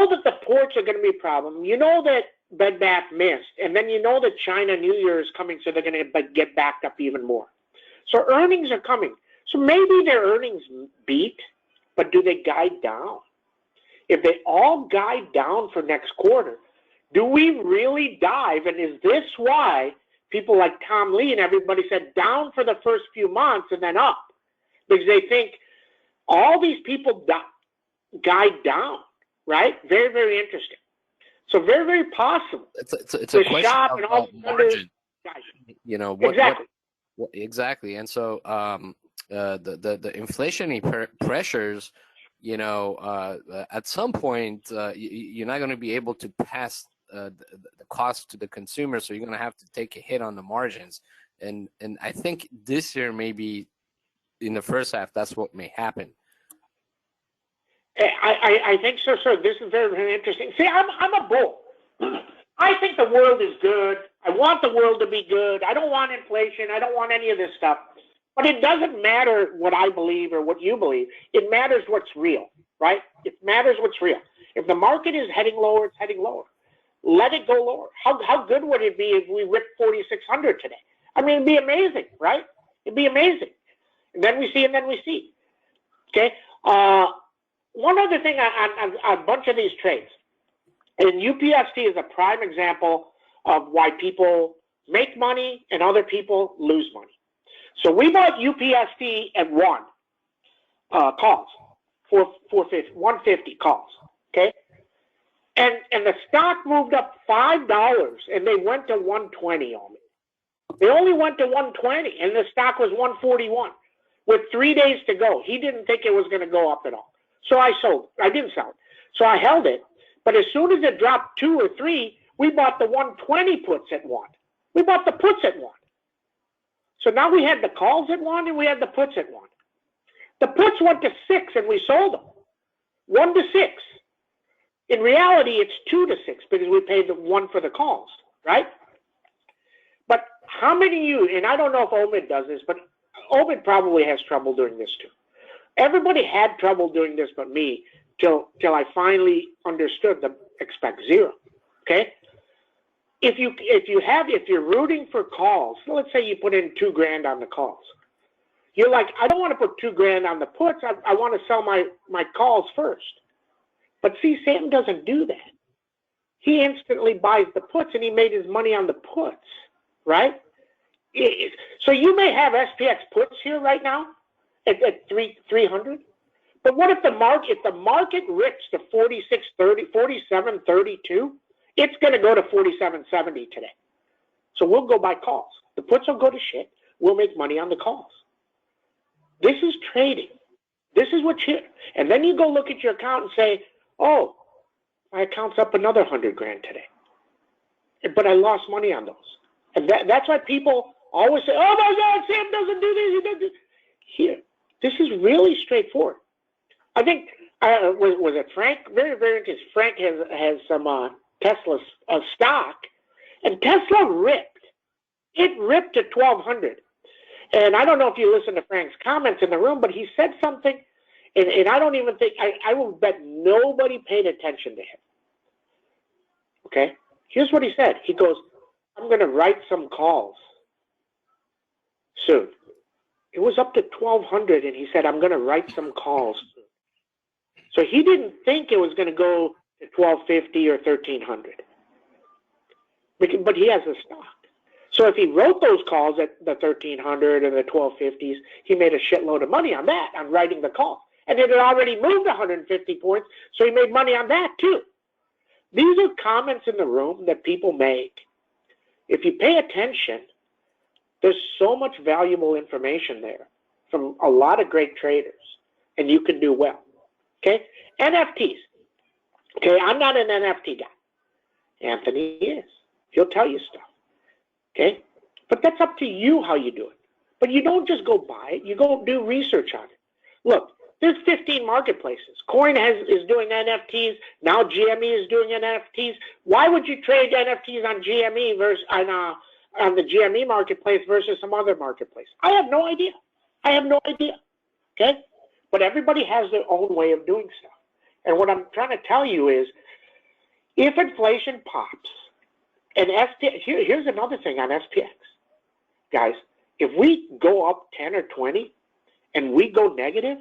know that the ports are going to be a problem. You know that Bed Bath missed, and then you know that China New Year is coming, so they're going to get backed up even more. So earnings are coming. So maybe their earnings beat, but do they guide down? If they all guide down for next quarter, do we really dive? And is this why people like Tom Lee and everybody said down for the first few months and then up? Because they think all these people guide down, right? Very, very interesting. So very, very possible. It's a question of margin. You know, exactly. Exactly. And so the inflationary pressures, you know, at some point, you're not going to be able to pass the cost to the consumer, so you're going to have to take a hit on the margins. And I think this year, maybe in the first half, that's what may happen. I think so, sir. This is very, very interesting. See, I'm a bull. I think the world is good. I want the world to be good. I don't want inflation. I don't want any of this stuff. But it doesn't matter what I believe or what you believe. It matters what's real, right? It matters what's real. If the market is heading lower, it's heading lower. Let it go lower. How good would it be if we ripped 4,600 today? I mean, it'd be amazing, right? It'd be amazing. And then we see. Okay? One other thing on a bunch of these trades, and UPST is a prime example of why people make money and other people lose money. So we bought UPST at 1 calls, 150 calls, okay? And the stock moved up $5 and they went to 120 on me. They only went to 120 and the stock was 141 with 3 days to go. He didn't think it was going to go up at all. So I sold it. I didn't sell it. So I held it. But as soon as it dropped 2 or 3, we bought the 120 puts at 1. We bought the puts at 1. So now we had the calls at 1 and we had the puts at 1. The puts went to 6 and we sold them. 1 to 6. In reality, it's 2 to 6 because we paid the 1 for the calls, right? But how many of you, and I don't know if Omid does this, but Omid probably has trouble doing this too. Everybody had trouble doing this but me till I finally understood the expect zero, okay? If you're rooting for calls, so let's say you put in $2,000 on the calls. You're like, I don't want to put $2,000 on the puts. I want to sell my calls first. But see, Sam doesn't do that. He instantly buys the puts and he made his money on the puts, right? So you may have SPX puts here right now at 300. But what if the market rips to 46.30, 47.32? It's going to go to 47.70 today. So we'll go buy calls. The puts will go to shit. We'll make money on the calls. This is trading. This is what you, and then you go look at your account and say, oh, my account's up another $100,000 today. But I lost money on those. And that's why people always say, oh my God, Sam doesn't do this, he doesn't do this. Here, this is really straightforward. I think, was it Frank? Very, very interesting. Frank has some Tesla stock, and Tesla ripped. It ripped to 1,200. And I don't know if you listened to Frank's comments in the room, but he said something, and I don't even think, I will bet nobody paid attention to him. Okay? Here's what he said. He goes, I'm going to write some calls soon. It was up to 1,200, and he said, I'm going to write some calls soon. So he didn't think it was going to go to 1,250 or 1,300. But he has the stock. So if he wrote those calls at the 1,300 and the 1,250s, he made a shitload of money on that, on writing the call. And it had already moved 150 points, so he made money on that too. These are comments in the room that people make. If you pay attention, there's so much valuable information there from a lot of great traders, and you can do well. Okay? NFTs. Okay, I'm not an NFT guy. Anthony is. He'll tell you stuff. Okay? But that's up to you how you do it. But you don't just go buy it. You go do research on it. Look, there's 15 marketplaces. Coin is doing NFTs. Now GME is doing NFTs. Why would you trade NFTs on GME versus on the GME marketplace versus some other marketplace? I have no idea. Okay? But everybody has their own way of doing stuff. And what I'm trying to tell you is If inflation pops, and here's another thing on SPX, guys. If we go up 10 or 20 and we go negative,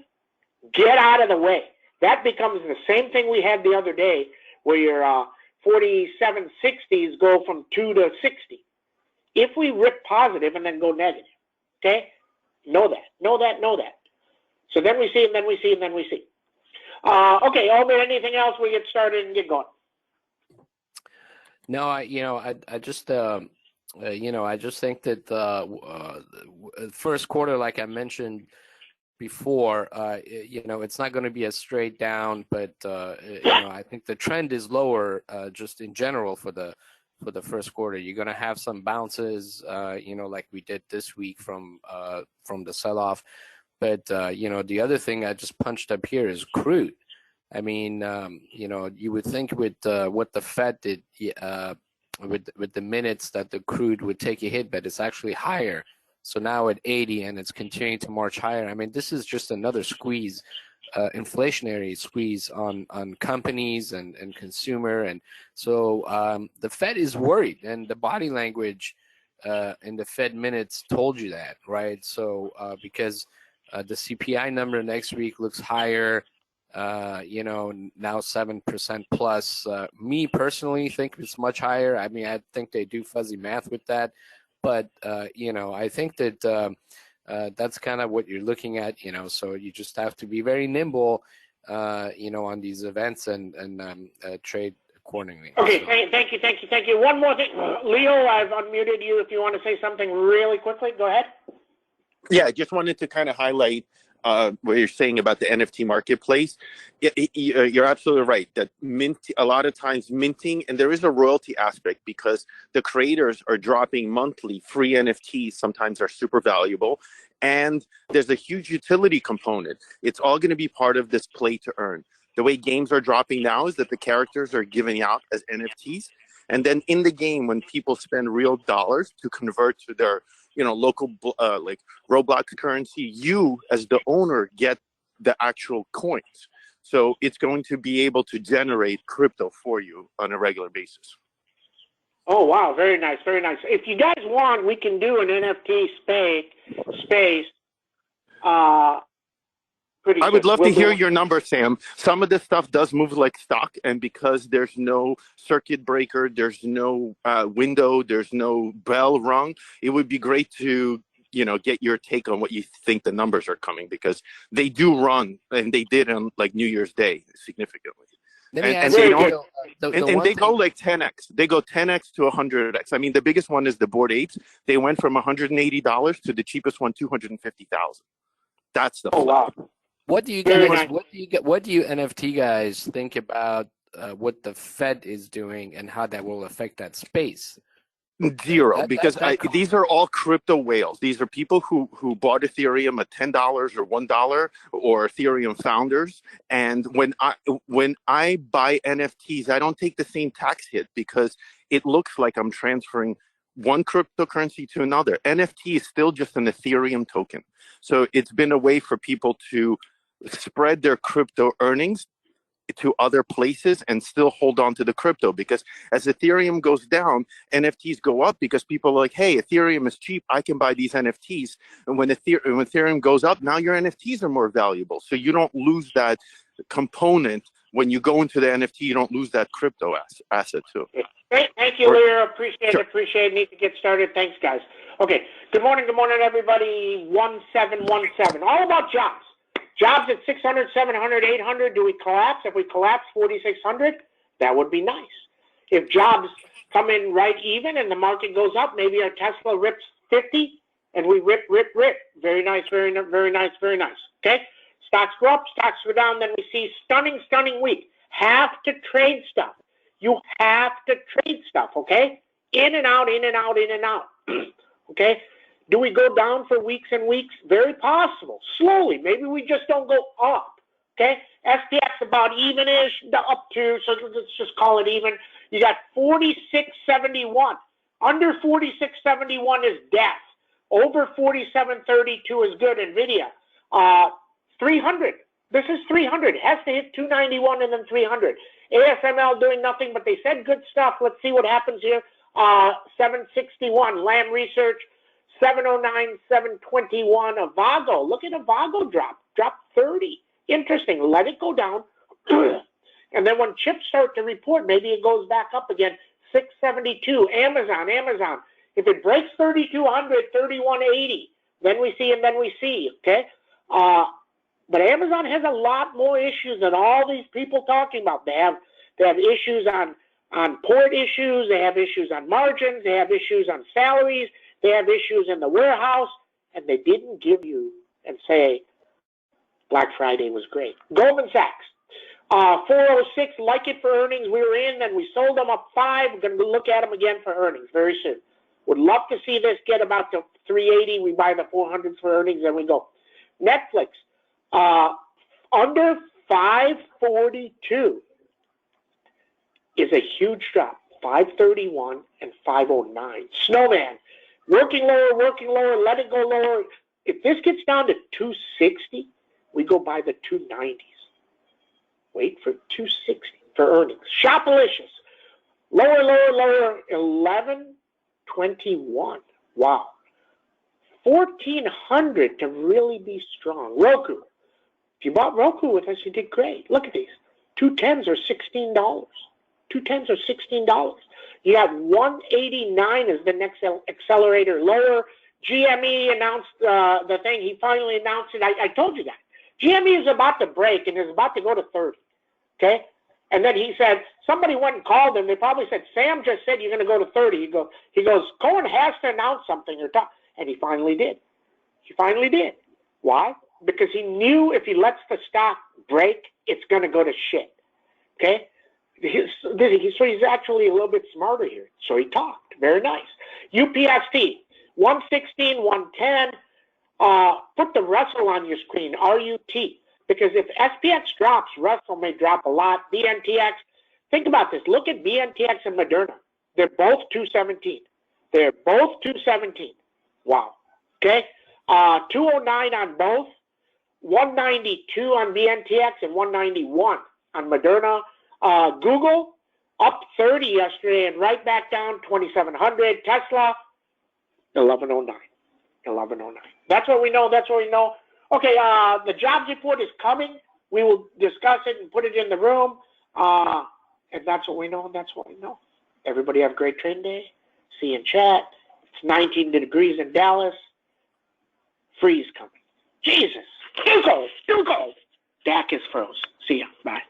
get out of the way. That becomes the same thing we had the other day where your 4760s go from 2 to 60. If we rip positive and then go negative, okay? Know that. So then we see, and then we see, and then we see. Okay, Omer, anything else? We get started and get going. No, I just I just think that the first quarter, like I mentioned before, it's not going to be a straight down, but I think the trend is lower just in general for the first quarter. You're going to have some bounces, like we did this week from the sell-off. But the other thing I just punched up here is crude. I mean, you would think with what the Fed did with the minutes that the crude would take a hit, but it's actually higher. So now at 80 and it's continuing to march higher. I mean, this is just another squeeze, inflationary squeeze on companies and consumer. And so the Fed is worried, and the body language in the Fed minutes told you that, right? So because the CPI number next week looks higher, now 7% plus. Me personally think it's much higher. I mean, I think they do fuzzy math with that. But, I think that that's kind of what you're looking at, so you just have to be very nimble, on these events and trade accordingly. Okay, so. Thank you. One more thing. Leo, I've unmuted you if you want to say something really quickly. Go ahead. Yeah, I just wanted to kind of highlight what you're saying about the NFT marketplace. You're absolutely right that a lot of times minting, and there is a royalty aspect because the creators are dropping monthly free NFTs, sometimes are super valuable, and there's a huge utility component. It's all going to be part of this play to earn. The way games are dropping now is that the characters are giving out as NFTs, and then in the game, when people spend real dollars to convert to their local like Roblox currency, you as the owner get the actual coins. So it's going to be able to generate crypto for you on a regular basis. Oh, wow. Very nice. If you guys want, we can do an NFT space. I would love to hear your number, Sam. Some of this stuff does move like stock, and because there's no circuit breaker, there's no window, there's no bell rung, it would be great to get your take on what you think the numbers are coming, because they do run, and they did on like New Year's Day significantly. And they go like 10x. They go 10x to 100x. I mean, the biggest one is the Bored Apes. They went from $180 to the cheapest one, $250,000. That's the flip. Wow. What do you guys? What do you NFT guys think about what the Fed is doing and how that will affect that space? Zero, because these are all crypto whales. These are people who bought Ethereum at $10 or $1, or Ethereum founders. And when I buy NFTs, I don't take the same tax hit because it looks like I'm transferring one cryptocurrency to another. NFT is still just an Ethereum token. So it's been a way for people to spread their crypto earnings to other places and still hold on to the crypto, because as Ethereum goes down, NFTs go up because people are like, hey, Ethereum is cheap, I can buy these NFTs. And when Ethereum goes up, now your NFTs are more valuable. So you don't lose that component. When you go into the NFT, you don't lose that crypto asset too. Great. Thank you, Lear. Appreciate it. Need to get started. Thanks, guys. Okay. Good morning, everybody. 1717. All about jobs. Jobs at 600, 700, 800. Do we collapse? If we collapse 4,600, that would be nice. If jobs come in right even and the market goes up, maybe our Tesla rips 50 and we rip. Very nice. Okay? Stocks go up, stocks go down, then we see stunning week. Have to trade stuff. You have to trade stuff, okay? In and out. Okay? Do we go down for weeks and weeks? Very possible. Slowly. Maybe we just don't go up. Okay? SPX about even-ish, up to, so let's just call it even. You got 46.71. Under 46.71 is death. Over 47.32 is good. NVIDIA. 300. This is 300. Has to hit 291 and then 300. ASML doing nothing, but they said good stuff. Let's see what happens here. 761. Lam Research, 709, 721. Avago. Look at Avago drop. Drop 30. Interesting. Let it go down. And then when chips start to report, maybe it goes back up again. 672. Amazon. If it breaks 3,200, 3,180, then we see, okay? But Amazon has a lot more issues than all these people talking about. They have issues on port issues. They have issues on margins. They have issues on salaries. They have issues in the warehouse. And they didn't give you and say Black Friday was great. Goldman Sachs. 406, like it for earnings. We were in, then we sold them up 5. We're going to look at them again for earnings very soon. Would love to see this get about to 380. We buy the 400s for earnings, then we go. Netflix, under 542 is a huge drop. 531 and 509. Snowman, working lower, let it go lower. If this gets down to 260, we go buy the 290s. Wait for 260 for earnings. Shopalicious, lower, 1121. Wow. 1,400 to really be strong. Roku. If you bought Roku with us, you did great. Look at these. 210s are $16. 210s are $16. You have 189 as the next accelerator lower. GME announced the thing. He finally announced it. I told you that. GME is about to break and is about to go to 30. Okay? And then he said, somebody went and called him. They probably said, Sam just said you're going to go to 30. He goes, Cohen has to announce something or talk. And he finally did. Why? Because he knew if he lets the stock break, it's going to go to shit. Okay? So he's actually a little bit smarter here. So he talked. Very nice. UPST, 116, 110. Put the Russell on your screen, RUT. Because if SPX drops, Russell may drop a lot. BNTX, think about this. Look at BNTX and Moderna. They're both 217. Wow. Okay? 209 on both. 192 on BNTX and 191 on Moderna. Google, up 30 yesterday and right back down, 2,700. Tesla, 1109. That's what we know. Okay, the jobs report is coming. We will discuss it and put it in the room. And that's what we know, Everybody have a great trading day. See you in chat. It's 19 degrees in Dallas. Freeze coming. Jesus. Still cold. DAC is frozen. See ya. Bye.